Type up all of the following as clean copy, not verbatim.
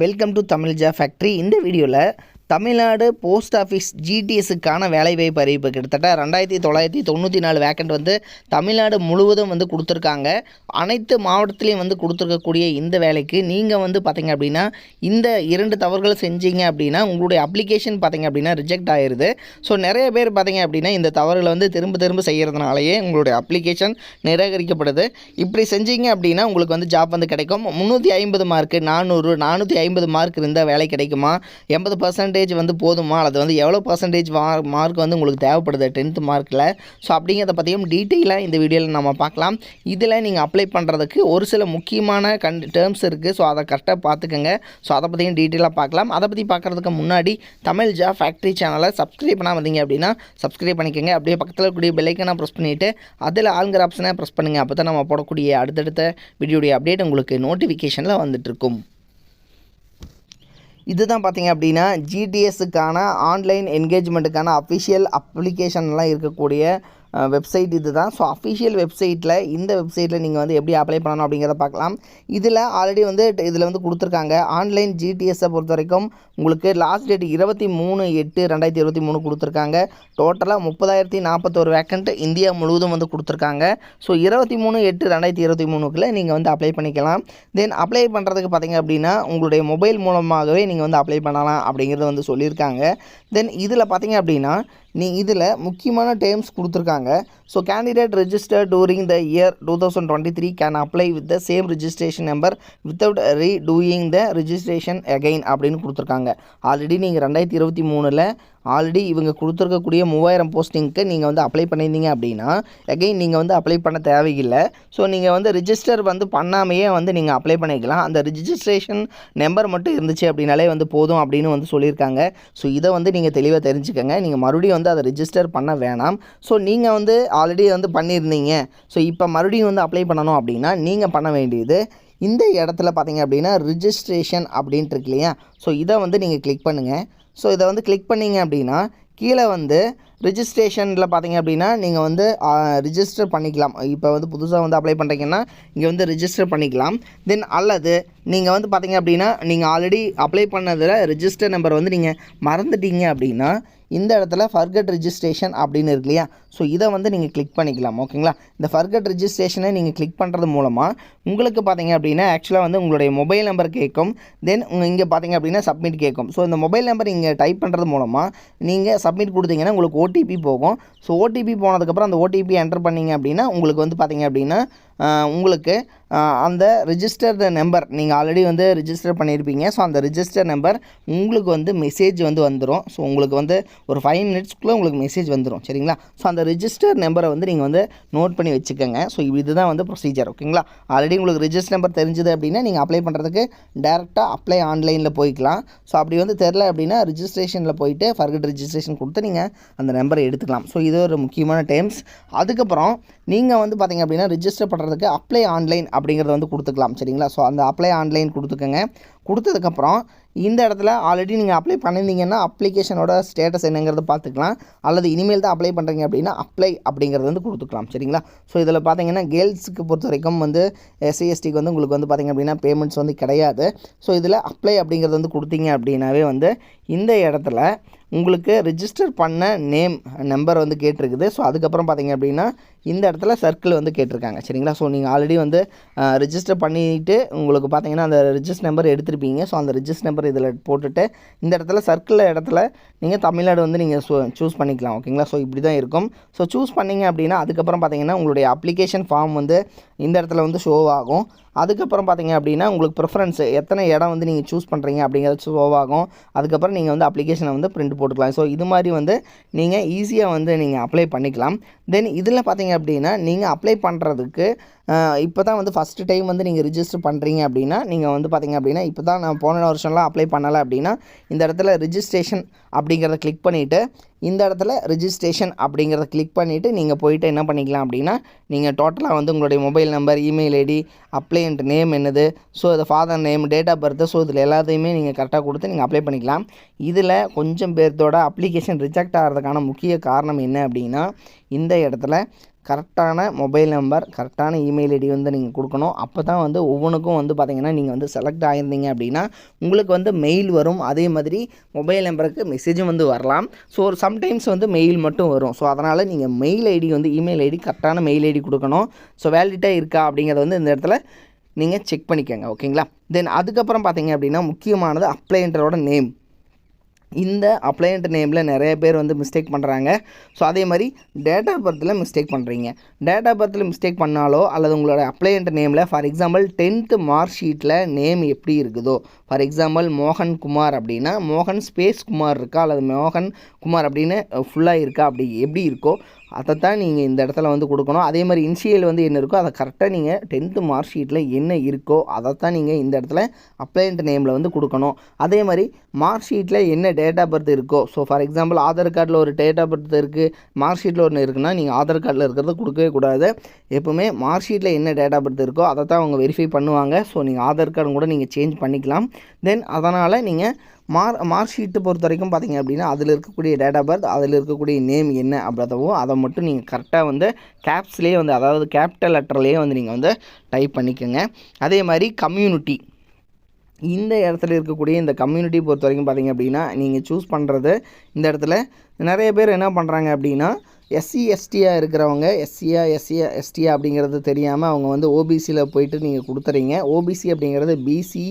Welcome to Tamil job factory. இந்த வீடியோவில் Tamil Nadu post office ஜிடிஎஸ்ஸுக்கான வேலைவாய்ப்பு அறிவிப்பு கிட்டத்தட்ட 2994 வேக்கண்ட் வந்து தமிழ்நாடு முழுவதும் வந்து கொடுத்துருக்காங்க. அனைத்து மாவட்டத்திலையும் வந்து கொடுத்துருக்கக்கூடிய இந்த வேலைக்கு நீங்கள் வந்து பார்த்திங்க அப்படின்னா இந்த 2 தவறுகளை செஞ்சீங்க அப்படின்னா உங்களுடைய அப்ளிகேஷன் பார்த்திங்க அப்படின்னா ரிஜெக்ட் ஆகிடுது. ஸோ நிறைய பேர் பார்த்திங்க அப்படின்னா இந்த தவறுகளை வந்து திரும்ப செய்கிறதுனாலேயே உங்களுடைய அப்ளிகேஷன் நிராகரிக்கப்படுது. இப்படி செஞ்சீங்க அப்படின்னா உங்களுக்கு வந்து ஜாப் வந்து கிடைக்கும். 350 மார்க்கு 400 450 மார்க் இருந்தால் வேலை கிடைக்குமா, 80% வந்து போதுமா, அது வந்து எவ்வளோ பர்சன்டேஜ் மார்க் வந்து உங்களுக்கு தேவைப்படுது 10th மார்க்கில். ஸோ அப்படிங்கிறத பற்றியும் டீட்டெயிலாக இந்த வீடியோவில் நம்ம பார்க்கலாம். இதில் நீங்கள் அப்ளை பண்ணுறதுக்கு ஒரு சில முக்கியமான டேர்ம்ஸ் இருக்குது. ஸோ அதை கரெக்டாக பார்த்துக்கோங்க. ஸோ அதை பற்றியும் டீட்டெயிலாக பார்க்கலாம். அதை பற்றி பார்க்குறதுக்கு முன்னாடி தமிழ் ஜாப் ஃபேக்ட்ரி சேனலை சப்ஸ்கிரைப் பண்ணால் வந்தீங்க அப்படின்னா சப்ஸ்கிரைப் பண்ணிக்கோங்க. அப்படியே பக்கத்தில் இருக்கக்கூடிய பெல்லைக்கனை ப்ரெஸ் பண்ணிவிட்டு அதில் ஆளுங்கிற ஆப்ஷனை ப்ரெஸ் பண்ணுங்கள். அப்போ தான் நம்ம போடக்கூடிய அடுத்தடுத்த வீடியோடைய அப்டேட் உங்களுக்கு நோட்டிஃபிகேஷனில் வந்துட்டுருக்கும். இதுதான் பார்த்திங்க அப்படின்னா ஜிடிஎஸ்ஸுக்கான ஆன்லைன் என்கேஜ்மெண்ட்டுக்கான அஃபிஷியல் அப்ளிகேஷன்லாம் இருக்கக்கூடிய வெப்சைட் இது தான். ஸோ அஃபிஷியல் வெப்சைட்டில் இந்த வெப்சைட்டில் நீங்கள் வந்து எப்படி அப்ளை பண்ணணும் அப்படிங்கிறத பார்க்கலாம். இதில் ஆல்ரெடி வந்து இதில் வந்து கொடுத்துருக்காங்க. ஆன்லைன் ஜிடிஎஸ்ஸை பொறுத்த வரைக்கும் உங்களுக்கு லாஸ்ட் டேட் 23/8/2023 கொடுத்துருக்காங்க. டோட்டலாக 30,041 வேக்கண்ட் இந்தியா முழுவதும் வந்து கொடுத்துருக்காங்க. ஸோ 23/8/2023 நீங்கள் வந்து அப்ளை பண்ணிக்கலாம். தென் அப்ளை பண்ணுறதுக்கு பார்த்திங்க அப்படின்னா உங்களுடைய மொபைல் மூலமாகவே நீங்கள் வந்து அப்ளை பண்ணலாம் அப்படிங்கிறது வந்து சொல்லியிருக்காங்க. தென் இதில் பார்த்திங்க அப்படின்னா இதில் முக்கியமான டேர்ம்ஸ் கொடுத்துருக்காங்க. So candidate registered during the year 2023 can apply with the same registration number without redoing the registration again அப்படின்னு கொடுத்துருக்காங்க. ஆல்ரெடி நீங்கள் 2023 ஆல்ரெடி இவங்க கொடுத்துருக்கக்கூடிய 3000 போஸ்டிங்க்கு நீங்கள் வந்து அப்ளை பண்ணியிருந்தீங்க அப்படின்னா அகைன் நீங்கள் வந்து அப்ளை பண்ண தேவையில்லை. ஸோ நீங்கள் வந்து ரிஜிஸ்டர் வந்து பண்ணாமையே வந்து நீங்கள் அப்ளை பண்ணிக்கலாம். அந்த ரிஜிஸ்ட்ரேஷன் நம்பர் மட்டும் இருந்துச்சு அப்படின்னாலே வந்து போதும் அப்படின்னு வந்து சொல்லியிருக்காங்க. ஸோ இதை வந்து நீங்கள் தெளிவாக தெரிஞ்சுக்கோங்க. நீங்கள் மறுபடியும் வந்து அதை ரிஜிஸ்டர் பண்ண வேணாம். ஸோ நீங்கள் வந்து ஆல்ரெடி வந்து பண்ணியிருந்தீங்க. ஸோ இப்போ மறுபடியும் வந்து அப்ளை பண்ணணும் அப்படின்னா நீங்கள் பண்ண வேண்டியது இந்த இடத்துல பார்த்தீங்க அப்படின்னா ரிஜிஸ்ட்ரேஷன் அப்படின்ட்டு இருக்கு இல்லையா. ஸோ இதை வந்து நீங்கள் கிளிக் பண்ணுங்கள். ஸோ இதை வந்து கிளிக் பண்ணிங்க அப்படின்னா கீழே வந்து ரிஜிஸ்ட்ரேஷனில் பார்த்தீங்க அப்படின்னா நீங்கள் வந்து ரிஜிஸ்டர் பண்ணிக்கலாம். இப்போ வந்து புதுசாக வந்து அப்ளை பண்ணுறீங்கன்னா இங்கே வந்து ரிஜிஸ்டர் பண்ணிக்கலாம். தென் அல்லது நீங்கள் வந்து பார்த்தீங்க அப்படின்னா நீங்கள் ஆல்ரெடி அப்ளை பண்ணதில் ரிஜிஸ்டர் நம்பர் வந்து நீங்கள் மறந்துட்டீங்க அப்படின்னா இந்த இடத்துல ஃபர்கட் ரிஜிஸ்ட்ரேஷன் அப்படின்னு இருக்கு இல்லையா. ஸோ இதை வந்து நீங்கள் கிளிக் பண்ணிக்கலாம். ஓகேங்களா. இந்த ஃபர்கட் ரிஜிஸ்ட்ரேஷனை நீங்கள் கிளிக் பண்ணுறது மூலமாக உங்களுக்கு பார்த்தீங்க அப்படின்னா ஆக்சுவலாக வந்து உங்களுடைய மொபைல் நம்பர் கேட்கும். தென் இங்கே பார்த்தீங்க அப்படின்னா சப்மிட் கேட்கும். ஸோ இந்த மொபைல் நம்பர் இங்கே டைப் பண்ணுறது மூலமாக நீங்கள் சப்மிட் கொடுத்தீங்கன்னா உங்களுக்கு ஓடிபி போகும். ஸோ ஓடிபி போனதுக்கப்புறம் அந்த ஓடிபி என்டர் பண்ணிங்க அப்படின்னா உங்களுக்கு வந்து பார்த்தீங்க அப்படின்னா உங்களுக்கு அந்த ரிஜிஸ்டர்டு நம்பர் நீங்கள் ஆல்ரெடி வந்து ரிஜிஸ்டர் பண்ணியிருப்பீங்க. ஸோ அந்த ரிஜிஸ்டர் நம்பர் உங்களுக்கு வந்து மெசேஜ் வந்து வந்துடும். ஸோ உங்களுக்கு வந்து ஒரு 5 மினிட்ஸ்க்குள்ளே உங்களுக்கு மெசேஜ் வந்துடும். சரிங்களா. ஸோ அந்த ரிஜிஸ்டர் நம்பரை வந்து நீங்கள் வந்து நோட் பண்ணி வச்சுக்கோங்க. ஸோ இதுதான் வந்து ப்ரொசீஜர். ஓகேங்களா. ஆல்ரெடி உங்களுக்கு ரிஜிஸ்டர் நம்பர் தெரிஞ்சுது அப்படின்னா நீங்கள் அப்ளை பண்ணுறதுக்கு டேரெக்டாக அப்ளை ஆன்லைனில் போய்க்கலாம். ஸோ அப்படி வந்து தெரில அப்படின்னா ரிஜிஸ்ட்ரேஷனில் போயிட்டு ஃபர்கட் ரிஜிஸ்ட்ரேஷன் கொடுத்து நீங்கள் அந்த நம்பரை எடுத்துக்கலாம். ஸோ இது ஒரு முக்கியமான டேர்ம்ஸ். அதுக்கப்புறம் நீங்கள் வந்து பார்த்திங்க அப்படின்னா ரிஜிஸ்டர் பண்ணுறதுக்கு அப்ளை ஆன்லைன் அப்படிங்கிறத வந்து கொடுத்துக்கலாம். சரிங்களா. ஸோ அந்த அப்ளை ஆன்லைன் கொடுத்துக்கோங்க. கொடுத்ததுக்கப்புறம் இந்த இடத்துல ஆல்ரெடி நீங்கள் அப்ளை பண்ணியிருந்தீங்கன்னா அப்ளிகேஷனோட ஸ்டேட்டஸ் என்னங்கிறத பார்த்துக்கலாம். அல்லது இனிமேல் தான் அப்ளை பண்ணுறீங்க அப்படின்னா அப்ளை அப்படிங்கிறது வந்து கொடுத்துக்கலாம். சரிங்களா. ஸோ இதில் பார்த்தீங்கன்னா கேர்ள்ஸுக்கு பொறுத்த வரைக்கும் வந்து SC/STக்கு வந்து உங்களுக்கு வந்து பார்த்திங்க அப்படின்னா பேமெண்ட்ஸ் வந்து கிடையாது. ஸோ இதில் அப்ளை அப்படிங்கிறது வந்து கொடுத்தீங்க அப்படின்னாவே வந்து இந்த இடத்துல உங்களுக்கு ரிஜிஸ்டர் பண்ண நேம் நம்பர் வந்து கேட்டிருக்குது. ஸோ அதுக்கப்புறம் பார்த்திங்க அப்படின்னா இந்த இடத்துல சர்க்கிள் வந்து கேட்டிருக்காங்க. சரிங்களா. ஸோ நீங்கள் ஆல்ரெடி வந்து ரிஜிஸ்டர் பண்ணிவிட்டு உங்களுக்கு பார்த்திங்கன்னா அந்த ரிஜிஸ்டர் நம்பர் எடுத்துருப்பீங்க. ஸோ அந்த ரிஜிஸ்டர் நம்பர் இதில் போட்டுட்டு இந்த இடத்துல சர்க்கிள் இடத்துல நீங்கள் தமிழ்நாடு வந்து நீங்கள் சூஸ் பண்ணிக்கலாம். ஓகேங்களா. ஸோ இப்படி தான் இருக்கும். ஸோ சூஸ் பண்ணிங்க அப்படின்னா அதுக்கப்புறம் பார்த்திங்கன்னா உங்களுடைய அப்ளிகேஷன் ஃபார்ம் வந்து இந்த இடத்துல வந்து ஷோ ஆகும். அதுக்கப்புறம் பார்த்திங்க அப்படின்னா உங்களுக்கு ப்ரிஃபரன்ஸு எத்தனை இடம் வந்து நீங்கள் சூஸ் பண்ணுறீங்க அப்படிங்கிறது ஷோ ஆகும். அதுக்கப்புறம் நீங்கள் வந்து அப்ளிகேஷனை வந்து பிரிண்ட் போட்டுக்கலாம். ஸோ இது மாதிரி வந்து நீங்கள் ஈஸியாக வந்து நீங்கள் அப்ளை பண்ணிக்கலாம். தென் இதில் பார்த்திங்க அப்படின்னா நீங்கள் அப்ளை பண்ணுறதுக்கு இப்போ தான் வந்து ஃபஸ்ட்டு டைம் வந்து நீங்கள் ரிஜிஸ்டர் பண்ணுறீங்க அப்படின்னா நீங்கள் வந்து பார்த்திங்க அப்படின்னா இப்போ தான் நான் போன வருஷம்லாம் அப்ளை பண்ணலை அப்படின்னா இந்த இடத்துல ரிஜிஸ்ட்ரேஷன் அப்படிங்கிறத கிளிக் பண்ணிவிட்டு இந்த இடத்துல ரிஜிஸ்ட்ரேஷன் அப்படிங்கிறத கிளிக் பண்ணிவிட்டு நீங்கள் போய்ட்டு என்ன பண்ணிக்கலாம் அப்படின்னா நீங்கள் டோட்டலாக வந்து உங்களுடைய mobile number, email ID, applicant name என்னது, ஸோ இது father name, date of birth, so இதில் எல்லாத்தையுமே நீங்கள் கரெக்டாக கொடுத்து நீங்கள் அப்ளை பண்ணிக்கலாம். இதில் கொஞ்சம் பேர்த்தோட அப்ளிகேஷன் ரிஜெக்ட் ஆகிறதுக்கான முக்கிய காரணம் என்ன அப்படின்னா இந்த இடத்துல கரெக்டான மொபைல் நம்பர், கரெக்டான இமெயில் ஐடி வந்து நீங்கள் கொடுக்கணும். அப்போ தான் வந்து ஒவ்வொன்றுக்கும் வந்து பார்த்திங்கன்னா நீங்கள் வந்து செலக்ட் ஆகியிருந்தீங்க அப்படின்னா உங்களுக்கு வந்து மெயில் வரும். அதே மாதிரி மொபைல் நம்பருக்கு மெசேஜும் வந்து வரலாம். ஸோ சம்டைம்ஸ் வந்து மெயில் மட்டும் வரும். ஸோ அதனால் நீங்கள் மெயில் ஐடி வந்து இமெயில் ஐடி கரெக்டான மெயில் ஐடி கொடுக்கணும். ஸோ வேலிட்டாக இருக்கா அப்படிங்கிறத வந்து இந்த இடத்துல நீங்கள் செக் பண்ணிக்கோங்க. ஓகேங்களா? தென் அதுக்கப்புறம் பார்த்தீங்க அப்படின்னா முக்கியமானது அப்ளையண்டரோட நேம். இந்த அப்ளையண்ட் நேமில் நிறைய பேர் வந்து மிஸ்டேக் பண்ணுறாங்க. ஸோ அதே மாதிரி டேட் ஆஃப் பர்த்தில் மிஸ்டேக் பண்ணுறீங்க. டேட் ஆஃப் பர்த்தில் மிஸ்டேக் பண்ணாலோ அல்லது உங்களோட அப்ளையண்ட் நேமில் ஃபார் எக்ஸாம்பிள் 10th மார்க் ஷீட்டில் நேம் எப்படி இருக்குதோ, ஃபார் எக்ஸாம்பிள் மோகன் குமார் அப்படின்னா மோகன் ஸ்பேஸ் குமார் இருக்கா அல்லது மோகன் குமார் அப்படின்னு ஃபுல்லாக இருக்கா, அப்படி எப்படி இருக்கோ அதை தான் நீங்கள் இந்த இடத்துல வந்து கொடுக்கணும். அதே மாதிரி இனிஷியல் வந்து என்ன இருக்கோ அதை கரெக்டாக நீங்கள் 10th மார்க் ஷீட்டில் என்ன இருக்கோ அதை தான் நீங்கள் இந்த இடத்துல அப்ளையண்ட் நேமில் வந்து கொடுக்கணும். அதே மாதிரி மார்க் ஷீட்டில் என்ன டேட் ஆஃப் பர்த் இருக்கோ, ஸோ ஃபார் எக்ஸாம்பிள் ஆதார் கார்டில் ஒரு டேட் ஆஃப் பர்த் இருக்குது, மார்க் ஷீட்டில் ஒன்று இருக்குன்னா நீங்கள் ஆதார் கார்டில் இருக்கிறத கொடுக்கவே கூடாது. எப்போவுமே மார்க் ஷீட்டில் என்ன டேட் ஆஃப் பர்த் இருக்கோ அதை தான் அவங்க வெரிஃபை பண்ணுவாங்க. ஸோ நீங்கள் ஆதார் கார்டு கூட நீங்கள் சேஞ்ச் பண்ணிக்கலாம். தென் அதனால் நீங்கள் மார்க் ஷீட்டை பொறுத்த வரைக்கும் பார்த்தீங்க அப்படின்னா அதில் இருக்கக்கூடிய டேட் ஆஃப் பர்த், அதில் இருக்கக்கூடிய நேம் என்ன அப்படின்றதோ அதை மட்டும் நீங்கள் கரெக்டாக வந்து கேப்ஸ்லேயே வந்து, அதாவது கேபிட்டல் லெட்டர்லேயே வந்து நீங்கள் வந்து டைப் பண்ணிக்கோங்க. அதே மாதிரி கம்யூனிட்டி, இந்த இடத்துல இருக்கக்கூடிய இந்த கம்யூனிட்டி பொறுத்த வரைக்கும் பார்த்தீங்க அப்படின்னா நீங்கள் சூஸ் பண்ணுறது இந்த இடத்துல நிறைய பேர் என்ன பண்ணுறாங்க அப்படின்னா எஸ்சி எஸ்டியாக இருக்கிறவங்க எஸ்டியா அப்படிங்கிறது தெரியாமல் அவங்க வந்து ஓபிசியில் போயிட்டு நீங்கள் கொடுத்துறீங்க. ஓபிசி அப்படிங்கிறது பிசி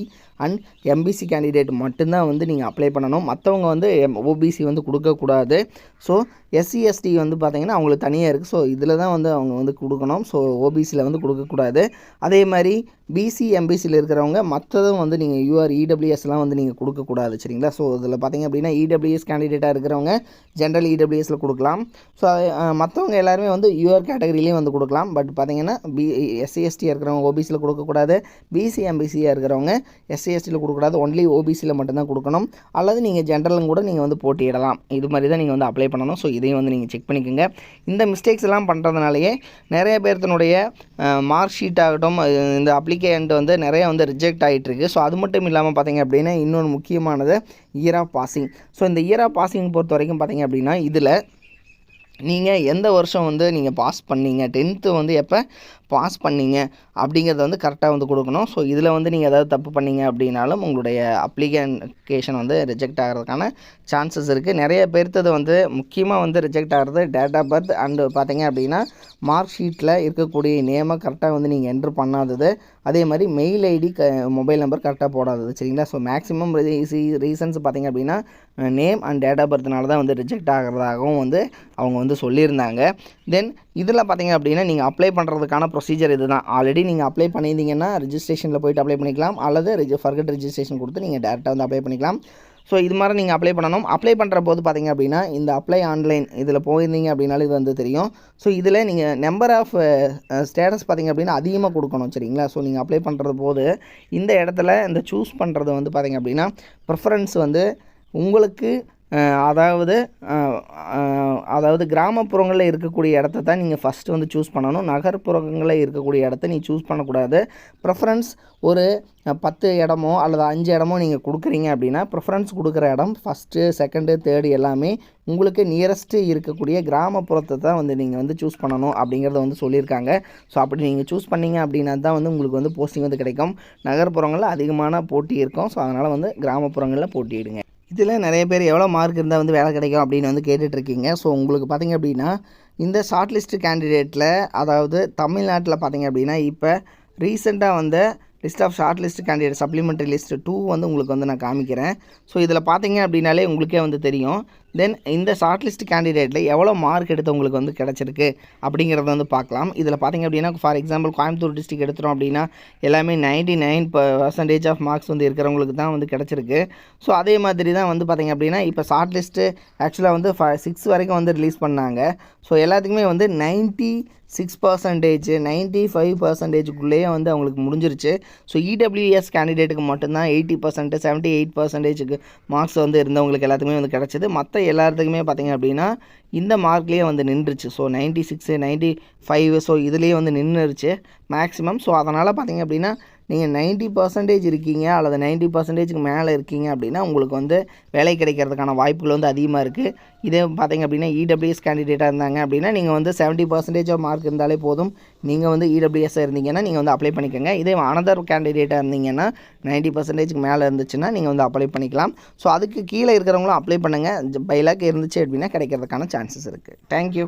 அண்ட் எம்பிசி கேண்டிடேட் மட்டும்தான் வந்து நீங்கள் அப்ளை பண்ணணும். மற்றவங்க வந்து ஓபிசி வந்து கொடுக்கக்கூடாது. ஸோ எஸ்சி எஸ்டி வந்து பார்த்திங்கன்னா அவங்களுக்கு தனியாக இருக்குது. ஸோ இதில் தான் வந்து அவங்க வந்து கொடுக்கணும். ஸோ ஓபிசியில் வந்து கொடுக்கக்கூடாது. அதே மாதிரி பிசி எம்பிசியில் இருக்கிறவங்க மற்றதும் வந்து நீங்கள் யூஆர் இடபிள்யூஎஸ்லாம் வந்து நீங்கள் கொடுக்கக்கூடாது. சரிங்களா? ஸோ இதில் பார்த்திங்க அப்படின்னா இடபிள்யூஎஸ் கேண்டிடேட்டாக இருக்கிறவங்க ஜென்ரல் இடபிள்யூஎஸில் கொடுக்கலாம். ஸோ மற்றவங்க எல்லாருமே வந்து யூஆர் கேட்டகரியிலையும் வந்து கொடுக்கலாம். பட் பார்த்திங்கன்னா எஸ்சி எஸ்டியாக இருக்கிறவங்க ஓபிசியில் கொடுக்கக்கூடாது. பிசி எம்பிசியாக இருக்கிறவங்க எஸ்சி எஸ்டியில் கொடுக்கக்கூடாது. ஒன்லி ஓபிசியில் மட்டும்தான் கொடுக்கணும். அல்லது நீங்கள் ஜென்ரலும் கூட நீங்கள் வந்து போட்டியிடலாம். இது மாதிரி தான் நீங்கள் வந்து அப்ளை பண்ணணும். ஸோ இதையும் வந்து நீங்கள் செக் பண்ணிக்கோங்க. இந்த மிஸ்டேக்ஸ் எல்லாம் பண்ணுறதுனாலேயே நிறைய பேர்த்தினுடைய மார்க் ஷீட் ஆகட்டும், இந்த அப்ளிகேண்ட் வந்து நிறைய வந்து ரிஜெக்ட் ஆகிட்டுருக்கு. ஸோ அது மட்டும் இல்லாமல் பார்த்திங்க அப்படின்னா இன்னொன்று முக்கியமானது இயர் ஆஃப் பாசிங். ஸோ இந்த இயர் ஆஃப் பாசிங் பொறுத்த வரைக்கும் பார்த்திங்க அப்படின்னா இதில் நீங்கள் எந்த வருஷம் வந்து நீங்கள் பாஸ் பண்ணீங்க, 10th வந்து எப்போ பாஸ் பண்ணீங்க அப்படிங்கிறத வந்து கரெக்டாக வந்து கொடுக்கணும். ஸோ இதில் வந்து நீங்கள் ஏதாவது தப்பு பண்ணீங்க அப்படின்னாலும் உங்களுடைய அப்ளிகேஷன் வந்து ரிஜெக்ட் ஆகிறதுக்கான சான்சஸ் இருக்குது. நிறைய பேர்த்தது வந்து முக்கியமாக வந்து ரிஜெக்ட் ஆகிறது டேட் ஆஃப் பர்த் அண்டு பார்த்தீங்க அப்படின்னா மார்க் ஷீட்டில் இருக்கக்கூடிய நேமை கரெக்டாக வந்து நீங்கள் என்ட்ரு பண்ணாதது, அதே மாதிரி மெயில் ஐடி மொபைல் நம்பர் கரெக்டாக போடாதது. சரிங்களா? ஸோ மேக்ஸிமம் ரீசன்ஸ் பார்த்திங்க அப்படின்னா நேம் அண்ட் டேட் ஆஃப் பர்த்னால தான் வந்து ரிஜெக்ட் ஆகிறதாகவும் வந்து அவங்க வந்து சொல்லியிருந்தாங்க. தென் இதில் பார்த்திங்க அப்படின்னா நீங்கள் அப்ளை பண்ணுறதுக்கான ப்ரொசீஜர் இது தான். ஆல்ரெடி நீங்கள் அப்ளை பண்ணியிருந்தீங்கன்னா ரிஜிஸ்ட்ரேஷனில் போய்ட்டு அப்ளை பண்ணிக்கலாம், அல்லது ஃபர்கட் ரிஜிஸ்ட்ரேஷன் கொடுத்து நீங்கள் டேரெக்டாக வந்து அப்ளை பண்ணிக்கலாம். ஸோ இது மாதிரி நீங்கள் அப்ளை பண்ணணும். அப்ளை பண்ணுற போது பார்த்திங்க அப்படின்னா இந்த அப்ளை ஆன்லைன் இதில் போயிருந்தீங்க அப்படின்னாலும் இது வந்து தெரியும். ஸோ இதில் நீங்கள் நம்பர் ஆஃப் ஸ்டேட்டஸ் பார்த்திங்க அப்படின்னா அதிகமாக கொடுக்கணும். சரிங்களா? ஸோ நீங்கள் அப்ளை பண்ணுறது போது இந்த இடத்துல இந்த சூஸ் பண்ணுறது வந்து பார்த்திங்க அப்படின்னா ப்ரிஃபரன்ஸ் வந்து உங்களுக்கு அதாவது கிராமப்புறங்களில் இருக்கக்கூடிய இடத்த தான் நீங்கள் ஃபஸ்ட்டு வந்து சூஸ் பண்ணணும். நகர்ப்புறங்களில் இருக்கக்கூடிய இடத்த நீங்கள் சூஸ் பண்ணக்கூடாது. ப்ரிஃபரன்ஸ் ஒரு 10 இடமோ அல்லது 5 இடமோ நீங்கள் கொடுக்குறீங்க அப்படின்னா ப்ரிஃபரன்ஸ் கொடுக்குற இடம் ஃபஸ்ட்டு, செகண்டு, தேர்டு எல்லாமே உங்களுக்கு நியரஸ்ட்டு இருக்கக்கூடிய கிராமப்புறத்தை தான் வந்து நீங்கள் வந்து சூஸ் பண்ணணும் அப்படிங்கிறத வந்து சொல்லியிருக்காங்க. ஸோ அப்படி நீங்கள் சூஸ் பண்ணிங்க அப்படின்னா தான் வந்து உங்களுக்கு வந்து போஸ்டிங் வந்து கிடைக்கும். நகர்ப்புறங்களில் அதிகமான போட்டி இருக்கும். ஸோ அதனால் வந்து கிராமப்புறங்களில் போட்டியிடுங்க. இதில் நிறைய பேர் எவ்வளோ மார்க் இருந்தால் வந்து வேலை கிடைக்கும் அப்படின்னு வந்து கேட்டுட்ருக்கீங்க. ஸோ உங்களுக்கு பார்த்திங்க அப்படின்னா இந்த ஷார்ட் லிஸ்ட்டு கேண்டிடேட்டில், அதாவது தமிழ்நாட்டில் பார்த்திங்க அப்படின்னா இப்போ ரீசெண்டாக வந்து list of short list candidate supplementary list 2 வந்து உங்களுக்கு வந்து நான் காமிக்கிறேன். ஸோ இதில் பார்த்தீங்க அப்படின்னாலே உங்களுக்கே வந்து தெரியும். தென் இந்த ஷார்ட் லிஸ்ட் கேண்டிடேட்டில் எவ்வளோ மார்க் எடுத்து உங்களுக்கு வந்து கிடச்சிருக்கு அப்படிங்கிறத வந்து பார்க்கலாம். இதில் பார்த்திங்க அப்படின்னா ஃபார் எக்ஸாம்பிள் கோயம்புத்தூர் டிஸ்ட்ரிக் எடுத்துகிறோம் அப்படின்னா எல்லாமே 99% ஆஃப் மார்க்ஸ் வந்து இருக்கிறவங்களுக்கு தான் வந்து கிடச்சிருக்கு. ஸோ அதே மாதிரி தான் வந்து பார்த்திங்க அப்படின்னா இப்போ ஷார்ட் லிஸ்ட்டு ஆக்சுவலாக வந்து 6 வரைக்கும் வந்து ரிலீஸ் பண்ணாங்க. ஸோ எல்லாத்துக்குமே வந்து 96%, 95%க்குள்ளேயே வந்து அவங்களுக்கு முடிஞ்சிருச்சு. ஸோ இடபிள்யூஎஸ் கேண்டிடேட்டுக்கு மட்டும்தான் 80%, 78%க்கு மார்க்ஸ் வந்து இருந்தவங்களுக்கு எல்லாத்துக்குமே வந்து கிடச்சிது. மற்ற எல்லாத்துக்குமே பார்த்திங்க அப்படின்னா இந்த மார்க்லேயே வந்து நின்றுச்சு. ஸோ 96, 95 ஸோ இதுலேயே வந்து நின்றுருச்சு மேக்ஸிமம். ஸோ அதனால் பார்த்திங்க அப்படின்னா நீங்கள் 90% இருக்கீங்க அல்லது 90%க்கு மேலே இருக்கீங்க அப்படின்னா உங்களுக்கு வந்து வேலை கிடைக்கிறதுக்கான வாய்ப்புகள் வந்து அதிகமாக இருக்குது. இதே பார்த்தீங்க அப்படின்னா இடபிள்யூஎஸ் கேண்டிடேட்டாக இருந்தாங்க அப்படின்னா நீங்கள் வந்து 70% மார்க் இருந்தாலே போதும். நீங்கள் வந்து இடபிள்யூஎஸ்ஸாக இருந்தீங்கன்னா நீங்கள் வந்து அப்ளை பண்ணிக்கோங்க. இதே அனதர் கேண்டிடேட்டாக இருந்தீங்கன்னா 90%க்கு மேலே இருந்துச்சுன்னா நீங்கள் வந்து அப்ளை பண்ணிக்கலாம். ஸோ அதுக்கு கீழே இருக்கிறவங்களும் அப்ளை பண்ணுங்கள். பை லக் இருந்துச்சு அப்படின்னா கிடைக்கிறதுக்கான சான்சஸ் இருக்குது. தேங்க்யூ.